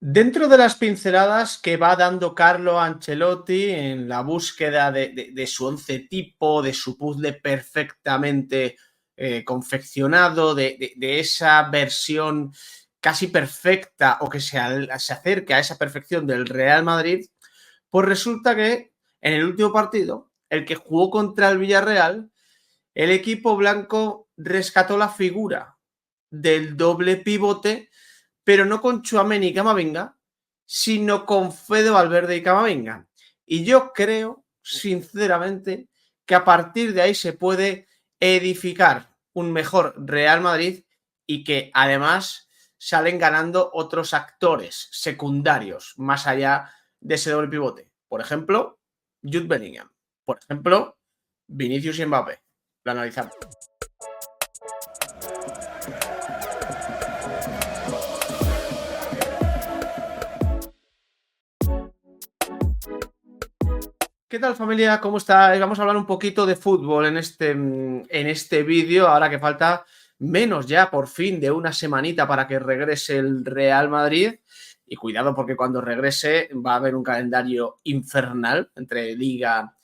Dentro de las pinceladas que va dando Carlo Ancelotti en la búsqueda de su once tipo, de su puzzle perfectamente confeccionado, de esa versión casi perfecta o que se acerca a esa perfección del Real Madrid, pues resulta que en el último partido, el que jugó contra el Villarreal, el equipo blanco rescató la figura del doble pivote, pero no con Tchouaméni y Camavinga, sino con Fede Valverde y Camavinga. Y yo creo, sinceramente, que a partir de ahí se puede edificar un mejor Real Madrid y que además salen ganando otros actores secundarios más allá de ese doble pivote. Por ejemplo, Jude Bellingham. Por ejemplo, Vinicius y Mbappé. Lo analizamos. ¿Qué tal, familia? ¿Cómo estáis? Vamos a hablar un poquito de fútbol en este vídeo, ahora que falta menos ya, por fin, de una semanita para que regrese el Real Madrid. Y cuidado, porque cuando regrese va a haber un calendario infernal entre Liga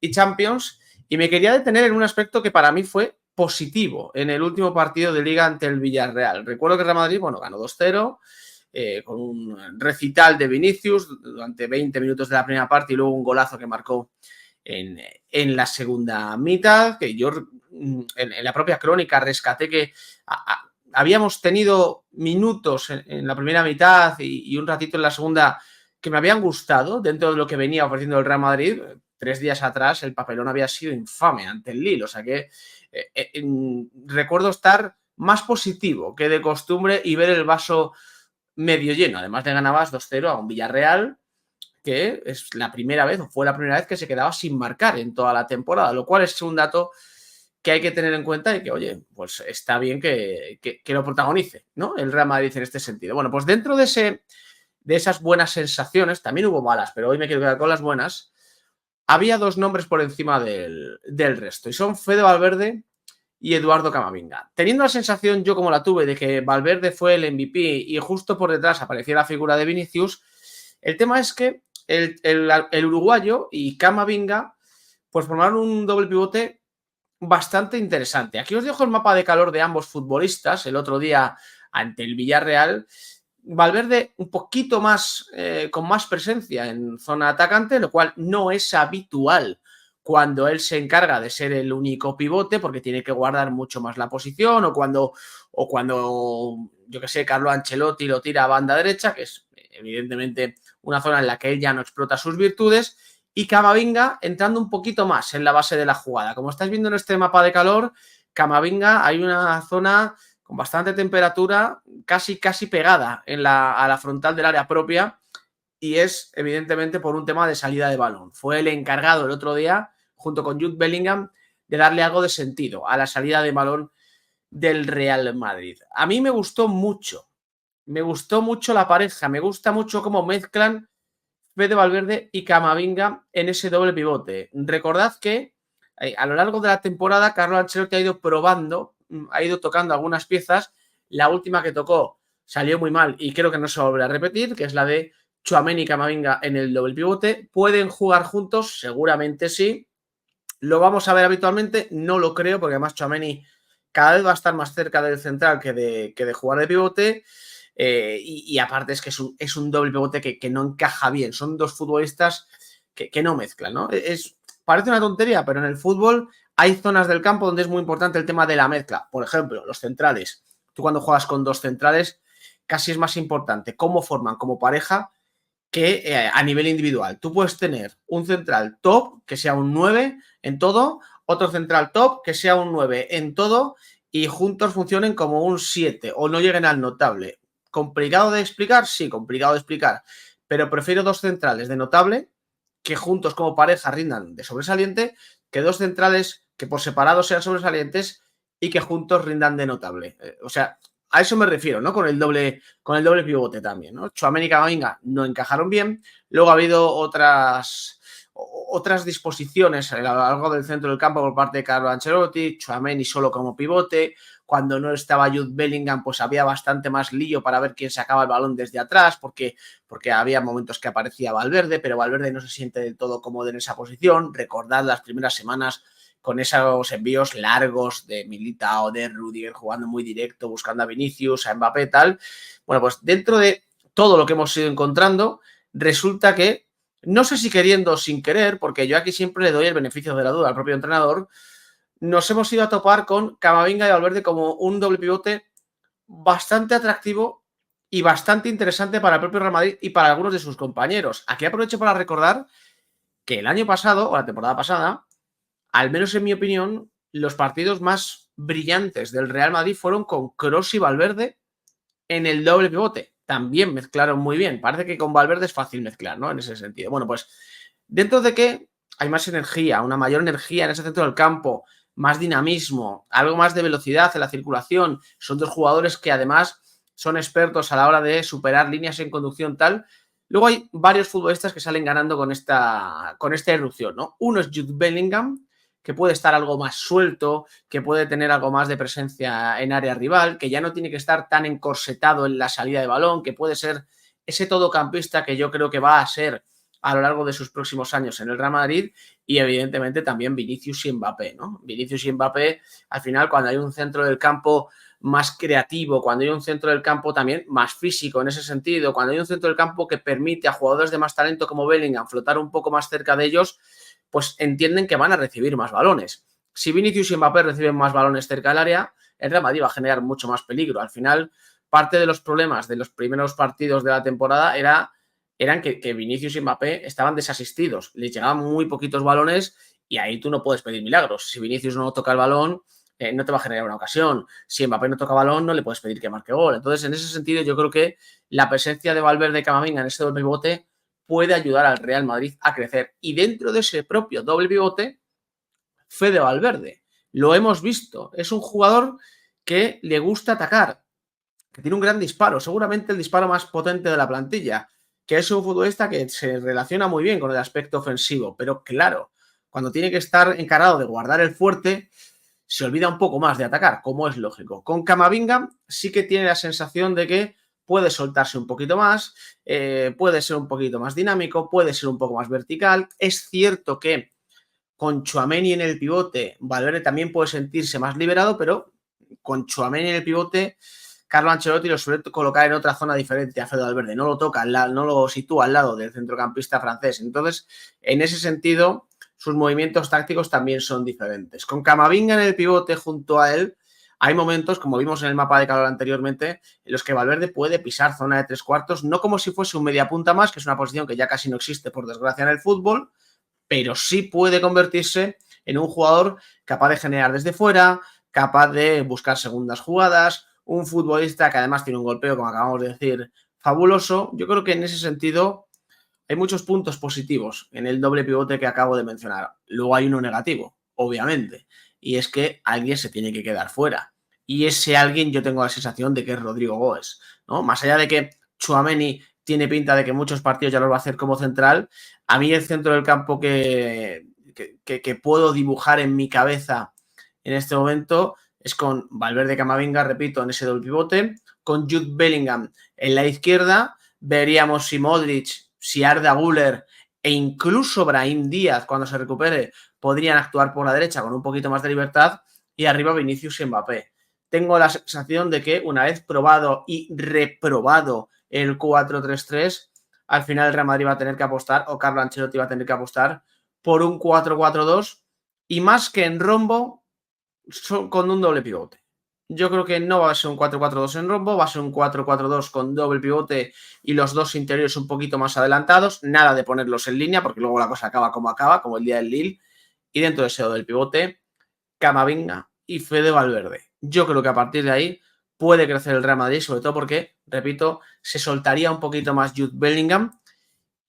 y Champions. Y me quería detener en un aspecto que para mí fue positivo en el último partido de Liga ante el Villarreal. Recuerdo que el Real Madrid, bueno, ganó 2-0, con un recital de Vinicius durante 20 minutos de la primera parte y luego un golazo que marcó en la segunda mitad, que yo en la propia crónica rescaté que habíamos tenido minutos en la primera mitad y un ratito en la segunda que me habían gustado dentro de lo que venía ofreciendo el Real Madrid. 3 días atrás el papelón había sido infame ante el Lille, o sea que recuerdo estar más positivo que de costumbre y ver el vaso medio lleno. Además le ganabas 2-0 a un Villarreal que es la primera vez, o fue la primera vez que se quedaba sin marcar en toda la temporada, lo cual es un dato que hay que tener en cuenta y que, oye, pues está bien que lo protagonice, ¿no? El Real Madrid en este sentido. Bueno, pues dentro de esas buenas sensaciones, también hubo malas, pero hoy me quiero quedar con las buenas. Había dos nombres por encima del resto y son Fede Valverde y Eduardo Camavinga. Teniendo la sensación, yo como la tuve, de que Valverde fue el MVP y justo por detrás aparecía la figura de Vinicius, el tema es que el uruguayo y Camavinga pues formaron un doble pivote bastante interesante. Aquí os dejo el mapa de calor de ambos futbolistas el otro día ante el Villarreal. Valverde un poquito más, con más presencia en zona atacante, lo cual no es habitual cuando él se encarga de ser el único pivote, porque tiene que guardar mucho más la posición, o cuando yo que sé, Carlo Ancelotti lo tira a banda derecha, que es evidentemente una zona en la que él ya no explota sus virtudes, y Camavinga entrando un poquito más en la base de la jugada. Como estáis viendo en este mapa de calor, Camavinga hay una zona con bastante temperatura, casi pegada a la frontal del área propia, y es evidentemente por un tema de salida de balón. Fue el encargado el otro día, junto con Jude Bellingham, de darle algo de sentido a la salida de balón del Real Madrid. A mí me gustó mucho la pareja, me gusta mucho cómo mezclan Fede Valverde y Camavinga en ese doble pivote. Recordad que a lo largo de la temporada Carlo Ancelotti ha ido probando, ha ido tocando algunas piezas. La última que tocó salió muy mal y creo que no se va a volver a repetir, que es la de Tchouaméni y Camavinga en el doble pivote. ¿Pueden jugar juntos? Seguramente sí. ¿Lo vamos a ver habitualmente? No lo creo, porque además Tchouaméni cada vez va a estar más cerca del central que de jugar de pivote. Y aparte es que es un doble pivote que no encaja bien. Son dos futbolistas que no mezclan, ¿no? Parece una tontería, pero en el fútbol hay zonas del campo donde es muy importante el tema de la mezcla. Por ejemplo, los centrales. Tú cuando juegas con dos centrales, casi es más importante cómo forman como pareja que a nivel individual. Tú puedes tener un central top que sea un 9 en todo, otro central top que sea un 9 en todo y juntos funcionen como un 7 o no lleguen al notable. ¿Complicado de explicar? Sí, complicado de explicar. Pero prefiero dos centrales de notable que juntos como pareja rindan de sobresaliente que dos centrales que por separado sean sobresalientes y que juntos rindan de notable. O sea, a eso me refiero, ¿no? Con el doble pivote también, ¿no? Tchouaméni y Camavinga no encajaron bien. Luego ha habido otras disposiciones a lo largo del centro del campo por parte de Carlo Ancelotti, Tchouaméni solo como pivote, cuando no estaba Jude Bellingham, pues había bastante más lío para ver quién sacaba el balón desde atrás, porque había momentos que aparecía Valverde, pero Valverde no se siente del todo cómodo en esa posición. Recordad las primeras semanas con esos envíos largos de Militao, de Rudiger, jugando muy directo, buscando a Vinicius, a Mbappé, tal. Bueno, pues dentro de todo lo que hemos ido encontrando, resulta que, no sé si queriendo o sin querer, porque yo aquí siempre le doy el beneficio de la duda al propio entrenador, nos hemos ido a topar con Camavinga y Valverde como un doble pivote bastante atractivo y bastante interesante para el propio Real Madrid y para algunos de sus compañeros. Aquí aprovecho para recordar que el año pasado, o la temporada pasada, al menos en mi opinión, los partidos más brillantes del Real Madrid fueron con Kroos y Valverde en el doble pivote. También mezclaron muy bien. Parece que con Valverde es fácil mezclar, ¿no? En ese sentido. Bueno, pues dentro de que hay más energía, una mayor energía en ese centro del campo, más dinamismo, algo más de velocidad en la circulación. Son dos jugadores que además son expertos a la hora de superar líneas en conducción tal. Luego hay varios futbolistas que salen ganando con esta irrupción, ¿no? Uno es Jude Bellingham, que puede estar algo más suelto, que puede tener algo más de presencia en área rival, que ya no tiene que estar tan encorsetado en la salida de balón, que puede ser ese todocampista que yo creo que va a ser a lo largo de sus próximos años en el Real Madrid, y evidentemente también Vinicius y Mbappé, ¿no? Vinicius y Mbappé, al final, cuando hay un centro del campo más creativo, cuando hay un centro del campo también más físico en ese sentido, cuando hay un centro del campo que permite a jugadores de más talento como Bellingham flotar un poco más cerca de ellos, pues entienden que van a recibir más balones. Si Vinicius y Mbappé reciben más balones cerca del área, el Real Madrid va a generar mucho más peligro. Al final, parte de los problemas de los primeros partidos de la temporada eran que Vinicius y Mbappé estaban desasistidos. Les llegaban muy poquitos balones y ahí tú no puedes pedir milagros. Si Vinicius no toca el balón, no te va a generar una ocasión. Si Mbappé no toca balón, no le puedes pedir que marque gol. Entonces, en ese sentido, yo creo que la presencia de Valverde y Camavinga en ese doble pivote puede ayudar al Real Madrid a crecer. Y dentro de ese propio doble pivote, Fede Valverde. Lo hemos visto. Es un jugador que le gusta atacar, que tiene un gran disparo, seguramente el disparo más potente de la plantilla, que es un futbolista que se relaciona muy bien con el aspecto ofensivo, pero claro, cuando tiene que estar encarado de guardar el fuerte, se olvida un poco más de atacar, como es lógico. Con Camavinga sí que tiene la sensación de que puede soltarse un poquito más, puede ser un poquito más dinámico, puede ser un poco más vertical. Es cierto que con Tchouaméni en el pivote, Valverde también puede sentirse más liberado, pero con Tchouaméni en el pivote, Carlo Ancelotti lo suele colocar en otra zona diferente a Fede Valverde, no lo toca, no lo sitúa al lado del centrocampista francés. Entonces, en ese sentido, sus movimientos tácticos también son diferentes. Con Camavinga en el pivote junto a él, hay momentos, como vimos en el mapa de calor anteriormente, en los que Valverde puede pisar zona de 3/4, no como si fuese un mediapunta más, que es una posición que ya casi no existe, por desgracia, en el fútbol, pero sí puede convertirse en un jugador capaz de generar desde fuera, capaz de buscar segundas jugadas, un futbolista que además tiene un golpeo, como acabamos de decir, fabuloso. Yo creo que en ese sentido hay muchos puntos positivos en el doble pivote que acabo de mencionar. Luego hay uno negativo, obviamente, y es que alguien se tiene que quedar fuera. Y ese alguien yo tengo la sensación de que es Rodrigo Goes, ¿no? Más allá de que Tchouaméni tiene pinta de que muchos partidos ya los va a hacer como central, a mí el centro del campo que puedo dibujar en mi cabeza en este momento es con Valverde, Camavinga, repito, en ese doble pivote, con Jude Bellingham en la izquierda, veríamos si Modric, si Arda Güler e incluso Brahim Díaz, cuando se recupere, podrían actuar por la derecha con un poquito más de libertad, y arriba Vinicius y Mbappé. Tengo la sensación de que una vez probado y reprobado el 4-3-3, al final el Real Madrid va a tener que apostar, o Carlo Ancelotti va a tener que apostar por un 4-4-2, y más que en rombo, con un doble pivote. Yo creo que no va a ser un 4-4-2 en rombo, va a ser un 4-4-2 con doble pivote y los dos interiores un poquito más adelantados. Nada de ponerlos en línea, porque luego la cosa acaba, como el día del Lille. Y dentro de ese doble pivote, Camavinga y Fede Valverde. Yo creo que a partir de ahí puede crecer el Real Madrid, sobre todo porque, repito, se soltaría un poquito más Jude Bellingham,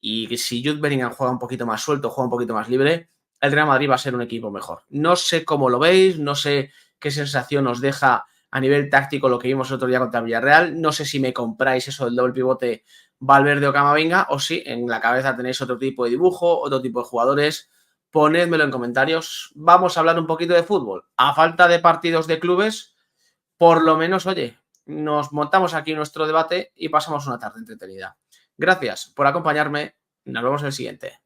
y si Jude Bellingham juega un poquito más suelto, juega un poquito más libre, el Real Madrid va a ser un equipo mejor. No sé cómo lo veis, no sé qué sensación os deja a nivel táctico lo que vimos el otro día contra Villarreal. No sé si me compráis eso del doble pivote Valverde o Camavinga, o si en la cabeza tenéis otro tipo de dibujo, otro tipo de jugadores. Ponedmelo en comentarios. Vamos a hablar un poquito de fútbol. A falta de partidos de clubes, por lo menos, oye, nos montamos aquí nuestro debate y pasamos una tarde entretenida. Gracias por acompañarme. Nos vemos en el siguiente.